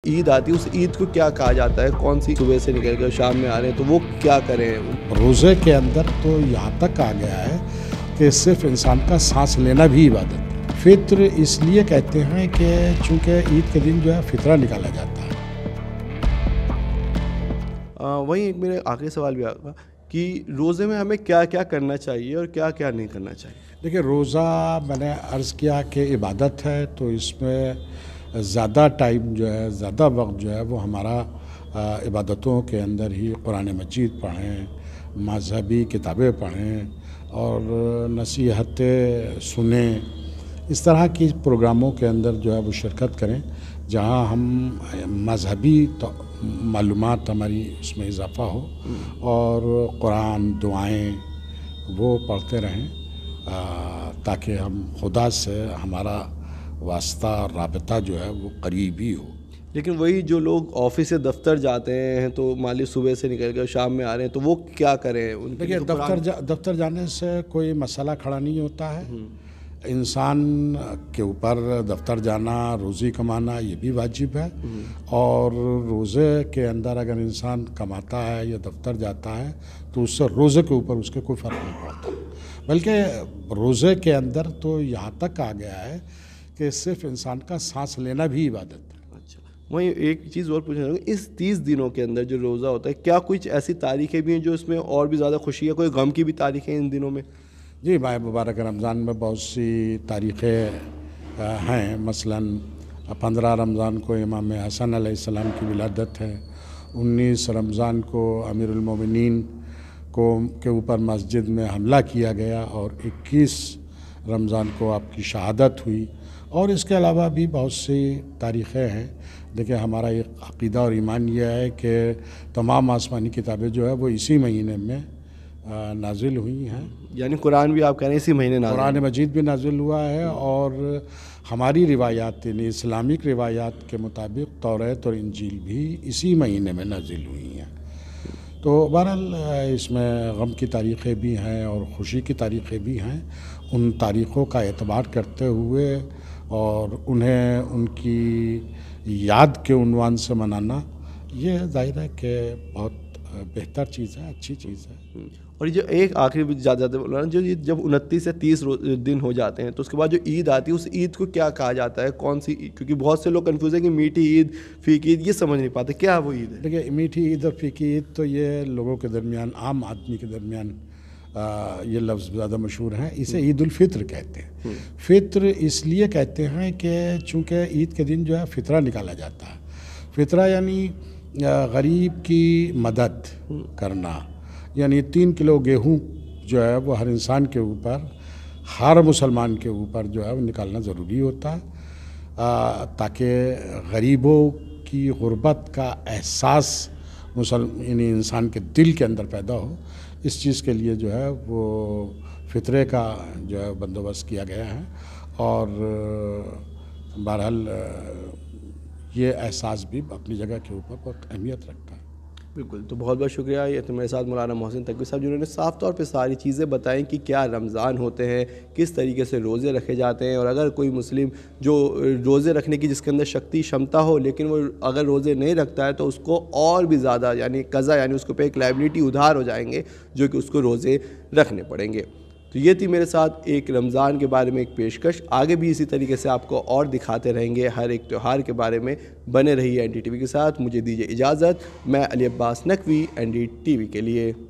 عید آتی ہے، اس عید کو کیا کہا جاتا ہے؟ کون سی صبح سے نکل کر شام میں آ رہے ہیں تو وہ کیا کریں؟ روزے کے اندر تو یہاں تک آ گیا ہے کہ صرف انسان کا سانس لینا بھی عبادت ہے۔ فطر اس لیے کہتے ہیں کہ چونکہ عید کے دن جو ہے فطرہ نکالا جاتا ہے۔ وہیں ایک میرے آخری سوال بھی آگا کہ روزے میں ہمیں کیا کیا کرنا چاہیے اور کیا کیا نہیں کرنا چاہیے؟ دیکھیں، روزہ میں نے عرض کیا کہ عبادت ہے، تو اس میں زیادہ ٹائم جو ہے، زیادہ وقت جو ہے وہ ہمارا عبادتوں کے اندر ہی قرآن مجید پڑھیں، مذہبی کتابیں پڑھیں اور نصیحتیں سنیں، اس طرح کی پروگراموں کے اندر جو ہے وہ شرکت کریں جہاں ہم مذہبی معلومات ہماری اس میں اضافہ ہو، اور قرآن دعائیں وہ پڑھتے رہیں تاکہ ہم خدا سے ہمارا واسطہ رابطہ جو ہے وہ قریبی ہو۔ لیکن وہی جو لوگ آفس سے دفتر جاتے ہیں تو مان لی صبح سے نکل کر شام میں آ رہے ہیں تو وہ کیا کریں؟ دیکھیے، دفتر جانے سے کوئی مسئلہ کھڑا نہیں ہوتا ہے۔ انسان کے اوپر دفتر جانا، روزی کمانا یہ بھی واجب ہے، اور روزے کے اندر اگر انسان کماتا ہے یا دفتر جاتا ہے تو اس سے روزے کے اوپر اس کے کوئی فرق نہیں پڑتا، بلکہ روزے کے اندر تو یہاں تک آ گیا ہے کہ صرف انسان کا سانس لینا بھی عبادت ہے۔ اچھا، وہیں ایک چیز اور پوچھنا چاہوں گا، اس 30 دنوں کے اندر جو روزہ ہوتا ہے کیا کچھ ایسی تاریخیں بھی ہیں جو اس میں اور بھی زیادہ خوشی ہے؟ کوئی غم کی بھی تاریخیں ان دنوں میں؟ جی، ماہ مبارک رمضان میں بہت سی تاریخیں ہیں۔ مثلاً 15 رمضان کو امام حسن علیہ السلام کی ولادت ہے، 19 رمضان کو امیر المومنین کے اوپر مسجد میں حملہ کیا گیا، اور 21 رمضان کو آپ کی شہادت ہوئی، اور اس کے علاوہ بھی بہت سی تاریخیں ہیں۔ دیکھیں، ہمارا ایک عقیدہ اور ایمان یہ ہے کہ تمام آسمانی کتابیں جو ہے وہ اسی مہینے میں نازل ہوئی ہیں، یعنی قرآن بھی آپ کہہ رہے ہیں اسی مہینے نازل؟ قرآن مجید بھی نازل ہوا ہے، اور ہماری روایات یعنی اسلامک روایات کے مطابق توریت اور انجیل بھی اسی مہینے میں نازل ہوئی ہیں۔ تو بہرحال اس میں غم کی تاریخیں بھی ہیں اور خوشی کی تاریخیں بھی ہیں۔ ان تاریخوں کا اعتبار کرتے ہوئے اور انہیں ان کی یاد کے عنوان سے منانا، یہ ظاہر ہے کہ بہت بہتر چیز ہے، اچھی چیز ہے۔ اور یہ جو ایک آخری بھی زیادہ بول رہا ہوں، جو جب 29 سے 30 دن ہو جاتے ہیں تو اس کے بعد جو عید آتی ہے اس عید کو کیا کہا جاتا ہے؟ کون سی عید؟ کیونکہ بہت سے لوگ کنفیوز ہیں کہ میٹھی عید، فیکی عید، یہ سمجھ نہیں پاتے کیا وہ عید ہے؟ دیکھیے، میٹھی عید اور فیکی عید تو یہ لوگوں کے درمیان، عام آدمی کے درمیان یہ لفظ زیادہ مشہور ہیں۔ اسے عید الفطر کہتے ہیں۔ فطر اس لیے کہتے ہیں کہ چونکہ عید کے دن جو ہے فطرہ نکالا جاتا ہے۔ فطرہ یعنی غریب کی مدد کرنا، یعنی 3 کلو گیہوں جو ہے وہ ہر انسان کے اوپر، ہر مسلمان کے اوپر جو ہے وہ نکالنا ضروری ہوتا ہے، تاکہ غریبوں کی غربت کا احساس یعنی انسان کے دل کے اندر پیدا ہو۔ اس چیز کے لیے جو ہے وہ فطرے کا جو ہے بندوبست کیا گیا ہے، اور بہرحال یہ احساس بھی اپنی جگہ کے اوپر بہت اہمیت رکھتا ہے۔ بالکل، تو بہت بہت شکریہ۔ یہ تو میرے ساتھ مولانا محسن تقوی صاحب جنہوں نے صاف طور پہ ساری چیزیں بتائیں کہ کیا رمضان ہوتے ہیں، کس طریقے سے روزے رکھے جاتے ہیں، اور اگر کوئی مسلم جو روزے رکھنے کی جس کے اندر شکتی شمتا ہو لیکن وہ اگر روزے نہیں رکھتا ہے تو اس کو اور بھی زیادہ یعنی قضا، یعنی اس کو پہ ایک لائبلٹی ادھار ہو جائیں گے جو کہ اس کو روزے رکھنے پڑیں گے۔ تو یہ تھی میرے ساتھ ایک رمضان کے بارے میں ایک پیشکش۔ آگے بھی اسی طریقے سے آپ کو اور دکھاتے رہیں گے ہر ایک تہوار کے بارے میں۔ بنے رہیے ND TV کے ساتھ۔ مجھے دیجیے اجازت، میں علی عباس نقوی ND TV کے لیے۔